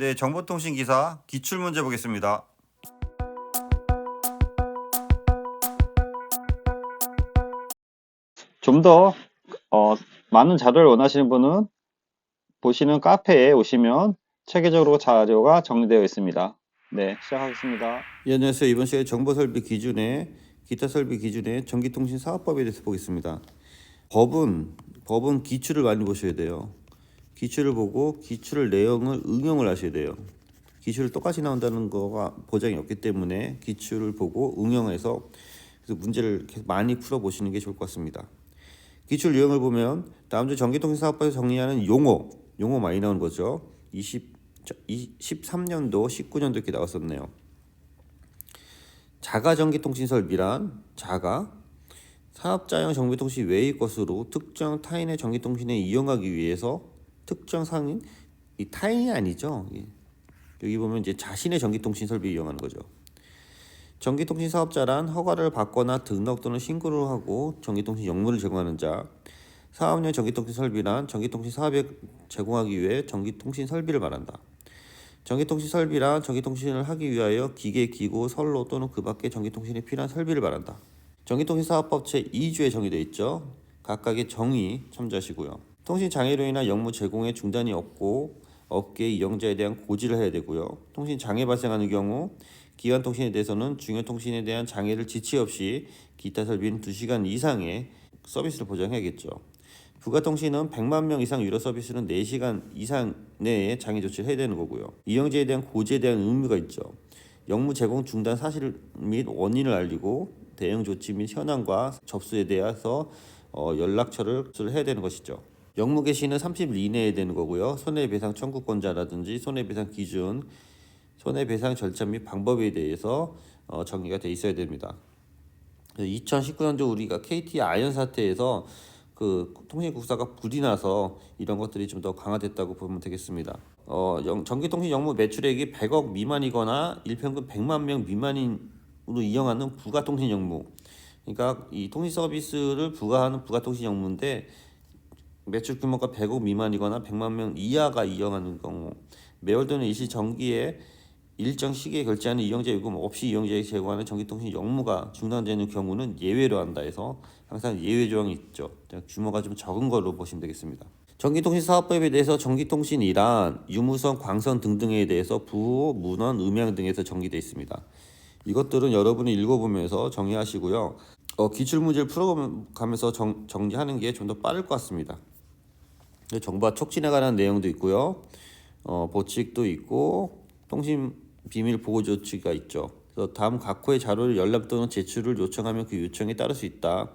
네, 정보통신 기사 기출 문제 보겠습니다. 좀 더 많은 자료를 원하시는 분은 보시는 카페에 오시면 체계적으로 자료가 정리되어 있습니다. 네, 시작하겠습니다. 예, 안녕하세요. 이번 시간에 정보설비 기준에 기타 설비 기준에 전기통신 사업법에 대해서 보겠습니다. 법은 기출을 많이 보셔야 돼요. 기출을 보고 기출을 내용을 응용을 하셔야 돼요. 기출을 똑같이 나온다는 거가 보장이 없기 때문에 기출을 보고 응용해서 그래서 문제를 계속 많이 풀어보시는 게 좋을 것 같습니다. 기출 유형을 보면 다음 주 전기통신사업법에서 정리하는 용어 많이 나오는 거죠. 13년도, 19년도 이렇게 나왔었네요. 자가 전기통신 설비란 사업자용 전기통신 외의 것으로 특정 타인의 전기통신에 이용하기 위해서 특정 상인 이 타인이 아니죠. 여기 보면 이제 자신의 전기통신 설비 이용하는 거죠. 전기통신 사업자란 허가를 받거나 등록 또는 신고를 하고 전기통신 역무를 제공하는 자. 사업용 전기통신 설비란 전기통신 사업에 제공하기 위해 전기통신 설비를 말한다. 전기통신 설비란 전기통신을 하기 위하여 기계, 기구, 선로 또는 그 밖의 전기통신에 필요한 설비를 말한다. 전기통신 사업법 제2조에 정의되어 있죠. 각각의 정의 참조하시고요. 통신 장애로 인한 역무 제공에 중단이 없고 업계 이용자에 대한 고지를 해야 되고요. 통신 장애 발생하는 경우 기관 통신에 대해서는 중요 통신에 대한 장애를 지체 없이 기타 설비는 2시간 이상의 서비스를 보장해야겠죠. 부가통신은 100만 명 이상 유료 서비스는 4시간 이상 내에 장애 조치를 해야 되는 거고요. 이용자에 대한 고지에 대한 의무가 있죠. 역무 제공 중단 사실 및 원인을 알리고 대응 조치 및 현황과 접수에 대해서 연락처를 해야 되는 것이죠. 역무 개시는 30일 이내에 되는 거고요. 손해배상 청구권자라든지 손해배상 기준, 손해배상 절차 및 방법에 대해서 정리가 돼 있어야 됩니다. 2019년도 우리가 KT 아연 사태에서 그 통신국사가 불이 나서 이런 것들이 좀 더 강화됐다고 보면 되겠습니다. 전기통신 역무 매출액이 100억 미만이거나 일평균 100만 명 미만으로 이용하는 부가통신 역무. 그러니까 이 통신 서비스를 부가하는 부가통신 역무인데 매출 규모가 100억 미만이거나 100만 명 이하가 이용하는 경우 매월 또는 일시 정기에 일정 시기에 결제하는 이용자 요금 없이 이용자에게 제공하는 전기통신 역무가 중단되는 경우는 예외로 한다 해서 항상 예외 조항이 있죠. 규모가 좀 적은 걸로 보시면 되겠습니다. 전기통신 사업법에 대해서 전기통신이란 유무선, 광선 등등에 대해서 부호, 문헌, 음향 등에서 정의되어 있습니다. 이것들은 여러분이 읽어보면서 정리하시고요. 기출문제를 풀어가면서 정리하는 게 좀 더 빠를 것 같습니다. 정보가 촉진에 관한 내용도 있고요. 보칙도 있고 통신 비밀 보호 조치가 있죠. 그래서 다음 각 호의 자료를 연락 또는 제출을 요청하면 그 요청에 따를 수 있다.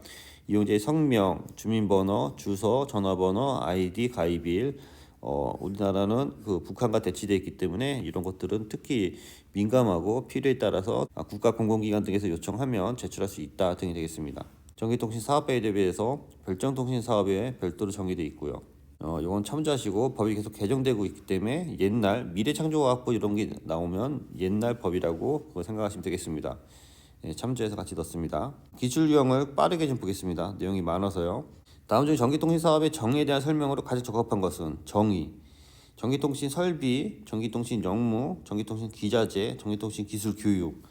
이용자의 성명, 주민번호, 주소, 전화번호, 아이디, 가입일. 우리나라는 그 북한과 대치되어 있기 때문에 이런 것들은 특히 민감하고 필요에 따라서 국가 공공기관 등에서 요청하면 제출할 수 있다 등이 되겠습니다. 전기통신 사업에 대비해서 별정통신 사업에 별도로 정의되어 있고요. 이건 참조하시고 법이 계속 개정되고 있기 때문에 옛날 미래창조과학부 이런 게 나오면 옛날 법이라고 생각하시면 되겠습니다. 참조해서 같이 넣습니다. 기출 유형을 빠르게 좀 보겠습니다. 내용이 많아서요. 다음 중 전기통신 사업의 정의에 대한 설명으로 가장 적합한 것은 정의, 전기통신 설비, 전기통신 역무, 전기통신 기자재, 전기통신 기술 교육.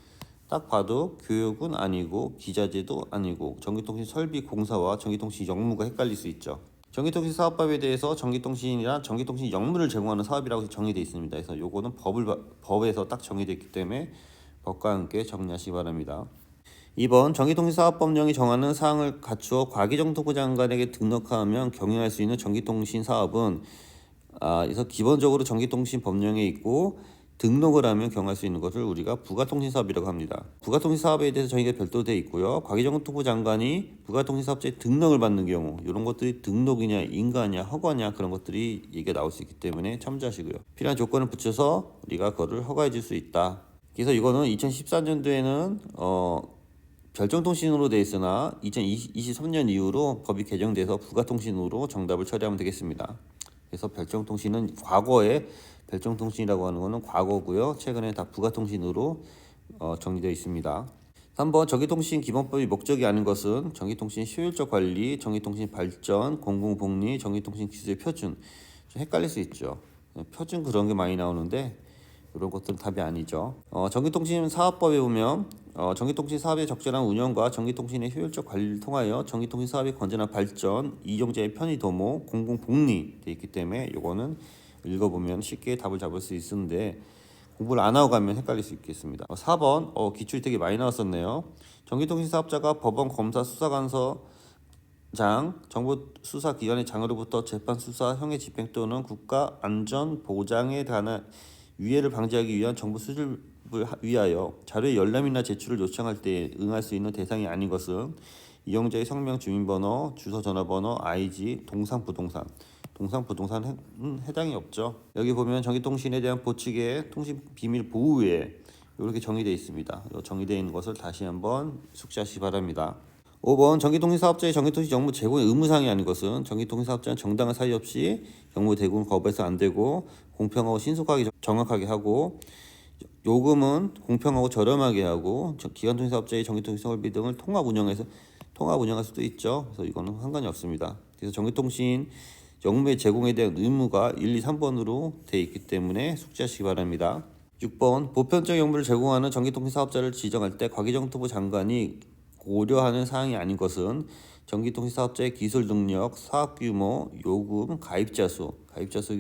딱 봐도 교육은 아니고 기자재도 아니고 전기통신 설비 공사와 전기통신 역무가 헷갈릴 수 있죠. 전기통신 사업법에 대해서 전기통신이란 전기통신 역무를 제공하는 사업이라고 정의되어 있습니다. 그래서 요거는 법에서 딱 정의되어 있기 때문에 법과 함께 정리하시기 바랍니다. 2번 전기통신사업법령이 정하는 사항을 갖추어 과기정통부 장관에게 등록하면 경영할 수 있는 전기통신 사업은 그래서 기본적으로 전기통신 법령에 있고 등록을 하면 경영할 수 있는 것을 우리가 부가통신 사업이라고 합니다. 부가통신 사업에 대해서 정의가 별도로 되어 있고요. 과기정통부 장관이 부가통신 사업자의 등록을 받는 경우 이런 것들이 등록이냐 인가냐 허가냐 그런 것들이 얘기가 나올 수 있기 때문에 참조하시고요. 필요한 조건을 붙여서 우리가 그거를 허가해 줄 수 있다. 그래서 이거는 2014년도에는 별정통신으로 되어 있으나 2023년 이후로 법이 개정돼서 부가통신으로 정답을 처리하면 되겠습니다. 그래서 별정통신은 과거에 별정통신이라고 하는 것은 과거고요. 최근에 다 부가통신으로 정리되어 있습니다. 3번 전기통신 기본법이 목적이 아닌 것은 전기통신 효율적 관리, 전기통신 발전, 공공복리, 전기통신 기술의 표준. 좀 헷갈릴 수 있죠. 표준 그런 게 많이 나오는데 이런 것들은 답이 아니죠. 전기통신 사업법에 보면 전기통신 사업의 적절한 운영과 전기통신의 효율적 관리를 통하여 전기통신 사업의 건전한 발전, 이용자의 편의 도모, 공공복리 돼 있기 때문에 이거는 읽어보면 쉽게 답을 잡을 수 있는데 공부를 안 하고 가면 헷갈릴 수 있겠습니다. 4번 기출이 되게 많이 나왔었네요. 전기통신 사업자가 법원, 검사, 수사관서 장, 정보수사기관의 장으로부터 재판, 수사, 형의 집행 또는 국가 안전 보장에 관한 위해를 방지하기 위한 정보 수집을 위하여 자료의 열람이나 제출을 요청할 때 응할 수 있는 대상이 아닌 것은 이용자의 성명, 주민번호, 주소, 전화번호, IG, 동상부동산은 해당이 없죠. 여기 보면 전기통신에 대한 보측의 통신 비밀 보호에 이렇게 정의되어 있습니다. 정의되어 있는 것을 다시 한번 숙지하시기 바랍니다. 5번 전기통신 사업자의 전기통신 정보 제공의 의무사항이 아닌 것은 전기통신 사업자는 정당한 사유 없이 정보 제공을 거부해서 안 되고 공평하고 신속하게 정확하게 하고 요금은 공평하고 저렴하게 하고 기관통신 사업자의 전기통신 설비 등을 통합 운영할 수도 있죠. 그래서 이거는 상관이 없습니다. 그래서 전기통신 영무의 제공에 대한 의무가 1, 2, 3번으로 되어 있기 때문에 숙지하시기 바랍니다. 6번 보편적 영무를 제공하는 전기통신 사업자를 지정할 때 과기정통부 장관이 고려하는 사항이 아닌 것은 전기통신 사업자의 기술 능력, 사업 규모, 요금, 가입자 수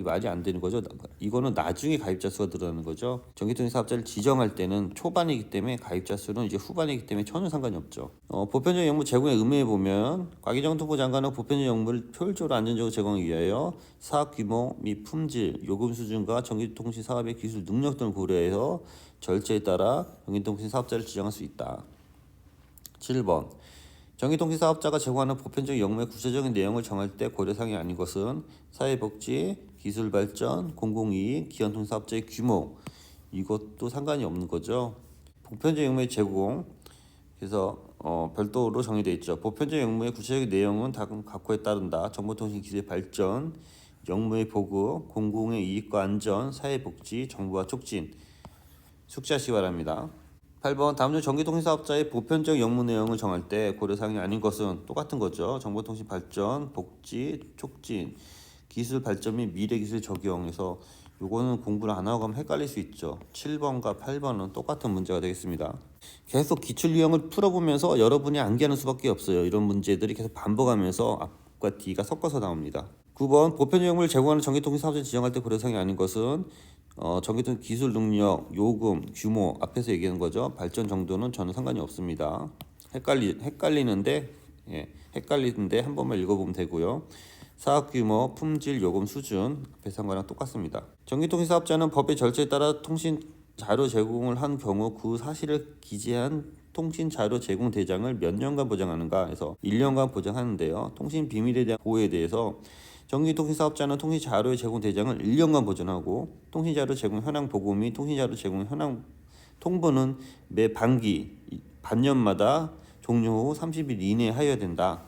말이 안 되는 거죠. 이거는 나중에 가입자 수가 들어가는 거죠. 전기통신 사업자를 지정할 때는 초반이기 때문에 가입자 수는 이제 후반이기 때문에 전혀 상관이 없죠. 보편적 영무 제공의 의무에 보면 과기정통부 장관은 보편적 영무를 효율적으로 안전적으로 제공하기 위하여 사업 규모 및 품질, 요금 수준과 전기통신 사업의 기술 능력 등을 고려해서 절차에 따라 전기통신 사업자를 지정할 수 있다. 7번 전기통신 사업자가 제공하는 보편적 영무의 구체적인 내용을 정할 때 고려사항이 아닌 것은 사회복지, 기술발전, 공공이익, 기관통신 사업자의 규모 이것도 상관이 없는 거죠. 보편적 영무의 제공 그래서 별도로 정의되어 있죠. 보편적 영무의 구체적인 내용은 다음 각호에 따른다. 정보통신 기술의 발전, 영무의 보급, 공공의 이익과 안전, 사회복지, 정부와 촉진 숙지하시기 바랍니다. 8번 다음 중 전기통신 사업자의 보편적 영무 내용을 정할 때 고려사항이 아닌 것은 똑같은 거죠. 정보통신 발전, 복지, 촉진, 기술 발전 및 미래 기술 적용해서 요거는 공부를 안 하고 가면 헷갈릴 수 있죠. 7번과 8번은 똑같은 문제가 되겠습니다. 계속 기출 유형을 풀어보면서 여러분이 암기하는 수밖에 없어요. 이런 문제들이 계속 반복하면서 앞과 뒤가 섞어서 나옵니다. 9번 보편적 영무를 제공하는 전기통신 사업자를 지정할 때 고려사항이 아닌 것은 전기통신 기술 능력, 요금, 규모 앞에서 얘기하는 거죠. 발전 정도는 전혀 상관이 없습니다. 헷갈리는데 한 번만 읽어보면 되고요. 사업 규모, 품질, 요금 수준 앞에서 한 거랑 똑같습니다. 전기통신 사업자는 법의 절차에 따라 통신 자료 제공을 한 경우 그 사실을 기재한 통신 자료 제공 대장을 몇 년간 보장하는가 해서 1년간 보장하는데요. 통신 비밀에 대한 보호에 대해서 전기통신 사업자는 통신 자료의 제공 대장을 1년간 보존하고 통신 자료 제공 현황 보고 및 통신 자료 제공 현황 통보는 매 반기 반년마다 종료 후 30일 이내에 하여야 된다.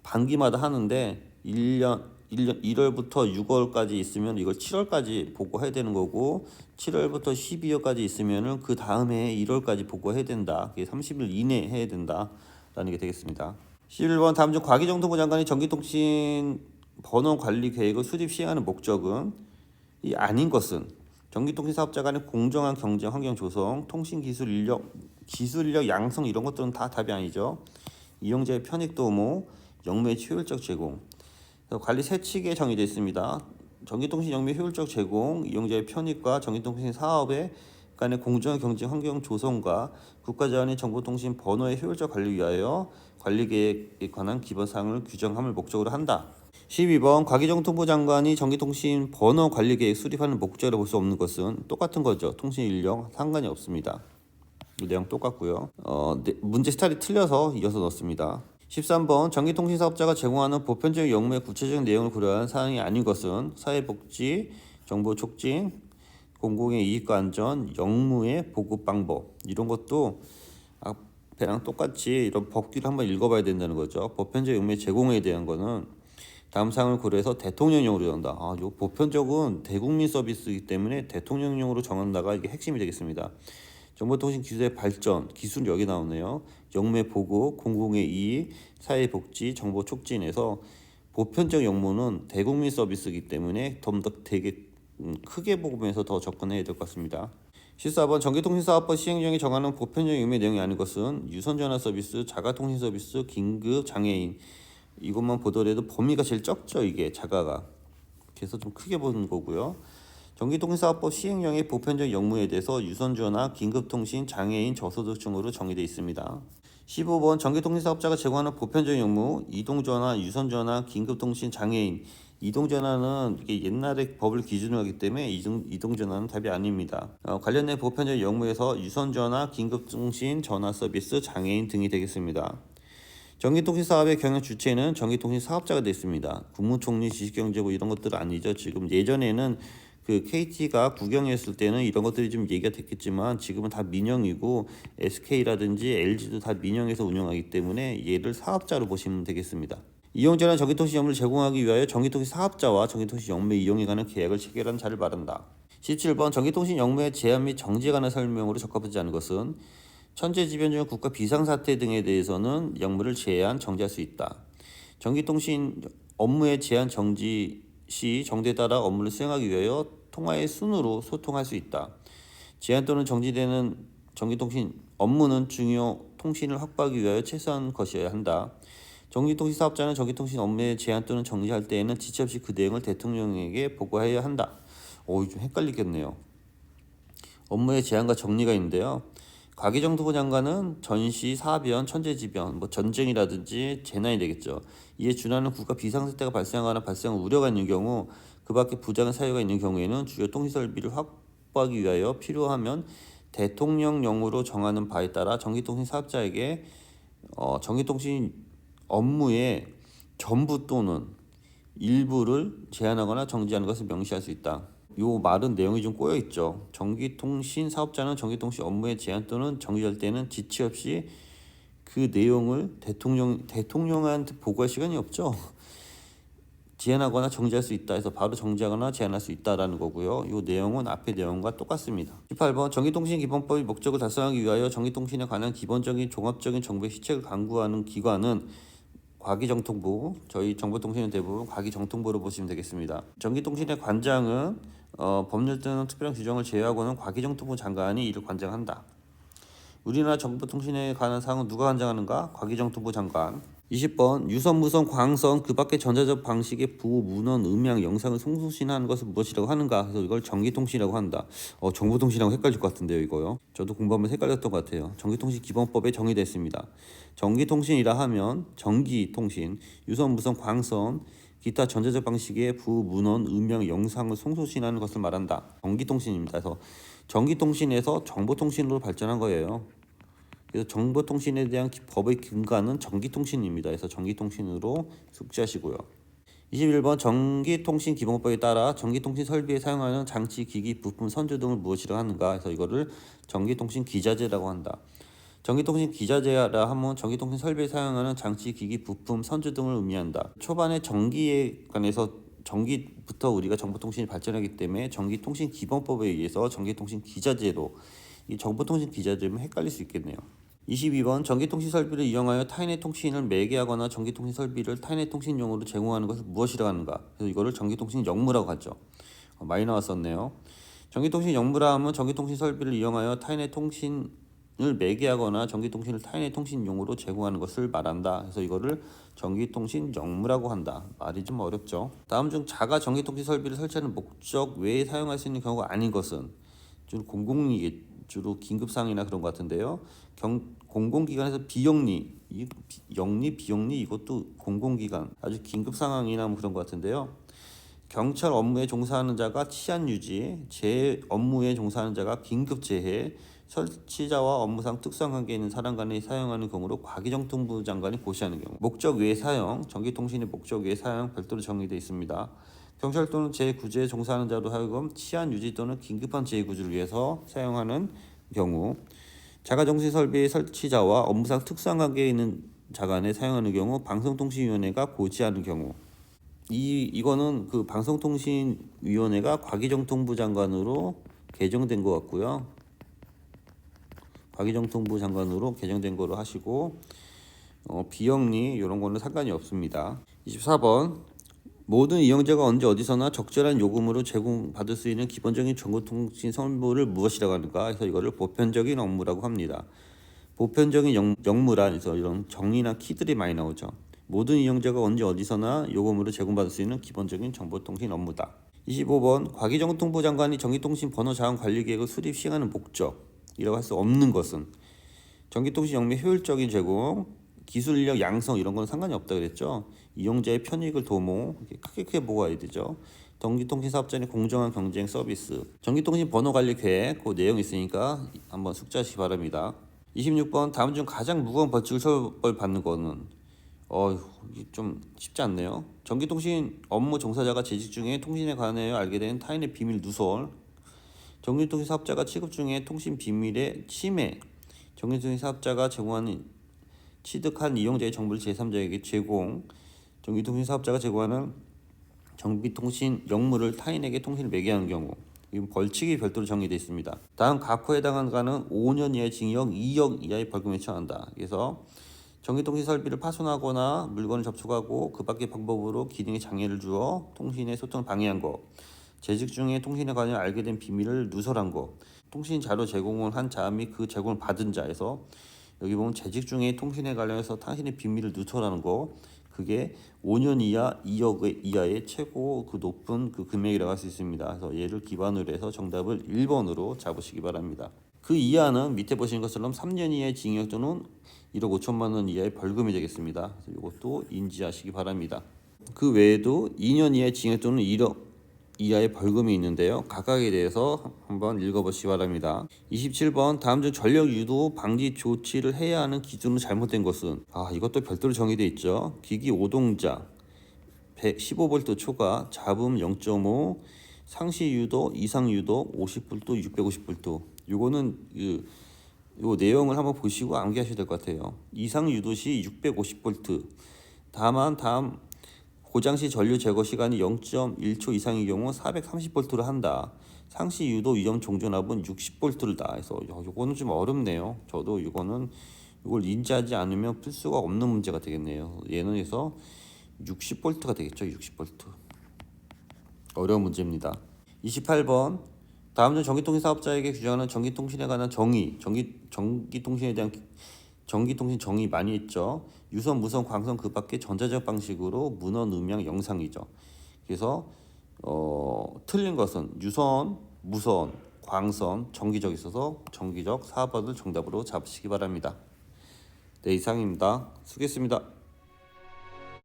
반기마다 하는데 1월부터 6월까지 있으면 이걸 7월까지 보고해야 되는 거고 7월부터 12월까지 있으면은 그 다음에 1월까지 보고해야 된다. 그게 30일 이내에 해야 된다라는 게 되겠습니다. 11번 다음 중 과기정통부 장관이 전기통신 번호 관리 계획을 수립 시행하는 목적은 이 아닌 것은 전기통신 사업자 간의 공정한 경쟁 환경 조성, 통신 기술 인력 양성 이런 것들은 다 답이 아니죠. 이용자의 편익 도모, 영무의 효율적 제공. 관리 세 측에 정의되어 있습니다. 전기통신 영무의 효율적 제공, 이용자의 편익과 전기통신 사업의 간의 공정한 경쟁 환경 조성과 국가자원의 정보통신 번호의 효율적 관리 위하여 관리 계획에 관한 기본 사항을 규정함을 목적으로 한다. 12번 과기정통부 장관이 전기통신 번호 관리 계획 수립하는 목적으로 볼 수 없는 것은 똑같은 거죠. 통신 인력 상관이 없습니다. 내용 똑같고요. 문제 스타일이 틀려서 이어서 넣습니다. 13번 전기통신 사업자가 제공하는 보편적 영무의 구체적인 내용을 고려한 사항이 아닌 것은 사회복지, 정보 촉진, 공공의 이익과 안전, 영무의 보급 방법 이런 것도 앞에랑 똑같이 이런 법규를 한번 읽어봐야 된다는 거죠. 보편적 영무의 제공에 대한 거는 다음 사항을 고려해서 대통령령으로 정한다. 요 보편적은 대국민 서비스이기 때문에 대통령령으로 정한다가 이게 핵심이 되겠습니다. 정보통신 기술의 발전, 기술 여기 나오네요. 영무의 보급, 공공의 이익, 사회복지, 정보 촉진에서 보편적 영무는 대국민 서비스이기 때문에 좀 더 되게 크게 보면서 더 접근해야 될 것 같습니다. 14번 전기통신사업법 시행령이 정하는 보편적인 의무의 내용이 아닌 것은 유선전화 서비스, 자가통신 서비스, 긴급 장애인 이것만 보더라도 범위가 제일 적죠. 이게 자가가. 그래서 좀 크게 보는 거고요. 전기통신사업법 시행령의 보편적 역무에 대해서 유선전화, 긴급통신, 장애인, 저소득층으로 정의되어 있습니다. 15번 전기통신사업자가 제공하는 보편적인 역무, 이동전화, 유선전화, 긴급통신, 장애인. 이동전화는 이게 옛날에 법을 기준으로 하기 때문에 이동전화는 답이 아닙니다. 관련된 보편적 역무에서 유선전화, 긴급통신, 전화 서비스, 장애인 등이 되겠습니다. 전기통신 사업의 경영 주체는 전기통신 사업자가 됐습니다. 국무총리, 지식경제부 이런 것들은 아니죠. 지금 예전에는 그 KT가 국영이었을 때는 이런 것들이 좀 얘기가 됐겠지만 지금은 다 민영이고 SK라든지 LG도 다 민영에서 운영하기 때문에 얘를 사업자로 보시면 되겠습니다. 이용자는 전기통신 업무를 제공하기 위하여 전기통신 사업자와 전기통신 업무 이용에 관한 계약을 체결한 자를 말한다. 17번 전기통신 업무의 제한 및 정지에 관한 설명으로 적합하지 않은 것은 천재지변 중 국가 비상사태 등에 대해서는 역무를 제한, 정지할 수 있다. 전기통신 업무의 제한, 정지 시 정도에 따라 업무를 수행하기 위하여 통화의 순으로 소통할 수 있다. 제한 또는 정지되는 전기통신 업무는 중요 통신을 확보하기 위하여 최소한 것이어야 한다. 전기통신 사업자는 전기통신 업무의 제한 또는 정지할 때에는 지체 없이 그 내용을 대통령에게 보고해야 한다. 좀 헷갈리겠네요. 업무의 제한과 정리가 있는데요. 과기정통부 장관은 전시, 사변, 천재지변, 전쟁이라든지 재난이 되겠죠. 이에 준하는 국가 비상사태가 발생하거나 발생 우려가 있는 경우, 그 밖에 부작용 사유가 있는 경우에는 주요 통신설비를 확보하기 위하여 필요하면 대통령령으로 정하는 바에 따라 전기통신 사업자에게 전기통신 업무의 전부 또는 일부를 제한하거나 정지하는 것을 명시할 수 있다. 요 말은 내용이 좀 꼬여 있죠. 전기통신 사업자는 전기통신 업무의 제한 또는 정지할 때는 지체 없이 그 내용을 대통령한테 보고할 시간이 없죠. 제한하거나 정지할 수 있다 해서 바로 정지하거나 제한할 수 있다라는 거고요. 이 내용은 앞의 내용과 똑같습니다. 18번 전기통신기본법의 목적을 달성하기 위하여 전기통신에 관한 기본적인 종합적인 정보의 시책을 강구하는 기관은 과기정통부, 저희 정보통신은 대부분 과기정통부로 보시면 되겠습니다. 전기통신의 관장은 법률 또는 특별한 규정을 제외하고는 과기정통부 장관이 이를 관장한다. 우리나라 정보통신에 관한 사항은 누가 관장하는가? 과기정통부 장관. 20번 유선, 무선, 광선 그 밖의 전자적 방식의 부, 문헌, 음향, 영상을 송수신하는 것을 무엇이라고 하는가? 그래서 이걸 전기통신이라고 한다. 정보통신하고 헷갈릴 것 같은데요, 이거요. 저도 공부하면서 헷갈렸던 것 같아요. 전기통신기본법에 정의됐습니다. 전기통신이라 하면 전기통신, 유선, 무선, 광선, 기타 전자적 방식의 부, 문헌, 음향, 영상을 송수신하는 것을 말한다. 전기통신입니다. 그래서 전기통신에서 정보통신으로 발전한 거예요. 그래서 정보통신에 대한 법의 근간은 전기통신입니다. 그래서 전기통신으로 숙지하시고요. 21번 전기통신기본법에 따라 전기통신 설비에 사용하는 장치, 기기, 부품, 선조 등을 무엇이라고 하는가 해서 이거를 전기통신 기자재라고 한다. 전기통신 기자재라 하면 전기통신 설비에 사용하는 장치, 기기, 부품, 선조 등을 의미한다. 초반에 전기에 관해서 전기부터 우리가 정보통신이 발전하기 때문에 전기통신기본법에 의해서 전기통신 기자재로 이 정보통신 기자재면 헷갈릴 수 있겠네요. 22번 전기통신 설비를 이용하여 타인의 통신을 매개하거나 전기통신 설비를 타인의 통신용으로 제공하는 것을 무엇이라고 하는가? 그래서 이거를 전기통신 역무라고 하죠. 많이 나왔었네요. 전기통신 역무라 하면 전기통신 설비를 이용하여 타인의 통신을 매개하거나 전기통신을 타인의 통신용으로 제공하는 것을 말한다. 그래서 이거를 전기통신 역무라고 한다. 말이 좀 어렵죠. 다음 중 자가 전기통신 설비를 설치하는 목적 외에 사용할 수 있는 경우가 아닌 것은 주로 공공이겠죠. 주로 긴급상황이나 그런 것 같은데요. 공공기관에서 비영리, 영리, 비영리 이것도 공공기관 아주 긴급상황이나 뭐 그런 것 같은데요. 경찰 업무에 종사하는 자가 치안 유지, 재 업무에 종사하는 자가 긴급재해, 설치자와 업무상 특수한 관계에 있는 사람 간에 사용하는 경우로 과기정통부 장관이 고시하는 경우. 목적 외 사용, 전기통신의 목적 외 사용 별도로 정의되어 있습니다. 경찰 또는 재구제에 종사하는 자로 하여금 치안 유지 또는 긴급한 재구조를 위해서 사용하는 경우, 자가정신 설비의 설치자와 업무상 특수한 관계에 있는 자 간에 사용하는 경우 방송통신위원회가 고지하는 경우. 이거는 그 방송통신위원회가 과기정통부 장관으로 개정된 것 같고요. 과기정통부 장관으로 개정된 거로 하시고 비영리 이런 거는 상관이 없습니다. 24번 모든 이용자가 언제 어디서나 적절한 요금으로 제공받을 수 있는 기본적인 정보통신 선물을 무엇이라고 하는가 해서 이거를 보편적인 업무라고 합니다. 보편적인 역무란에서 이런 정의나 키들이 많이 나오죠. 모든 이용자가 언제 어디서나 요금으로 제공받을 수 있는 기본적인 정보통신 업무다. 25번 과기정통부 장관이 전기통신 번호 자원 관리 계획을 수립 시행하는 목적이라고 할 수 없는 것은 전기통신 영미 효율적인 제공, 기술력 양성 이런 건 상관이 없다 그랬죠. 이용자의 편익을 도모 크게 보고 와야 되죠. 전기통신 사업자의 공정한 경쟁 서비스, 전기통신 번호 관리 계획 그 내용 있으니까 한번 숙지하시기 바랍니다. 26번 다음 중 가장 무거운 벌칙을 처벌받는 거는 이게 좀 쉽지 않네요. 전기통신 업무 종사자가 재직 중에 통신에 관하여 알게 된 타인의 비밀 누설, 전기통신 사업자가 취급 중에 통신 비밀의 침해, 전기통신 사업자가 제공하는 취득한 이용자의 정보를 제3자에게 제공, 전기통신 사업자가 제공하는 전기통신 역무를 타인에게 통신을 매개하는 경우, 이 벌칙이 별도로 정의되어 있습니다. 다음 각호에 해당하는 가는 5년 이하의 징역 2억 이하의 벌금에 처한다. 그래서 전기통신 설비를 파손하거나 물건을 접촉하고 그 밖의 방법으로 기능에 장애를 주어 통신의 소통을 방해한 것, 재직 중에 통신에 관해 알게 된 비밀을 누설한 것, 통신 자료 제공을 한 자 및 그 제공을 받은 자에서 여기 보면 재직 중에 통신에 관련해서 타인의 비밀을 누설하는 거, 그게 5년 이하 2억 이하의 최고 그 높은 그 금액이라고 할 수 있습니다. 그래서 얘를 기반으로 해서 정답을 1번으로 잡으시기 바랍니다. 그 이하는 밑에 보시는 것처럼 3년 이하의 징역 또는 1억 5천만 원 이하의 벌금이 되겠습니다. 그래서 이것도 인지하시기 바랍니다. 그 외에도 2년 이하의 징역 또는 1억 이하의 벌금이 있는데요. 각각에 대해서 한번 읽어보시기 바랍니다. 27번 다음 중 전력 유도 방지 조치를 해야 하는 기준으로 잘못된 것은 이것도 별도로 정의되어 있죠. 기기 오동작 115V 초과 잡음 0.5 상시 유도 이상 유도 50V 650V 요거는 요 내용을 한번 보시고 암기하셔야 될 것 같아요. 이상 유도 시 650V 다만 다음 고장 시 전류 제거 시간이 0.1초 이상의 경우 430V를 한다. 상시 유도 위험 종전압은 60V를 다 해서 이거는 좀 어렵네요. 저도 이걸 인지하지 않으면 풀 수가 없는 문제가 되겠네요. 얘는 해서 60V가 되겠죠. 60V. 어려운 문제입니다. 28번 다음 중 전기통신 사업자에게 규정하는 전기통신에 관한 정의, 전기통신에 대한 전기통신 정의 많이 했죠. 유선, 무선, 광선 그 밖에 전자적 방식으로 문헌, 음향, 영상이죠. 그래서 틀린 것은 유선, 무선, 광선, 전기적 있어서 전기적 4번을 정답으로 잡으시기 바랍니다. 네, 이상입니다. 수고했습니다.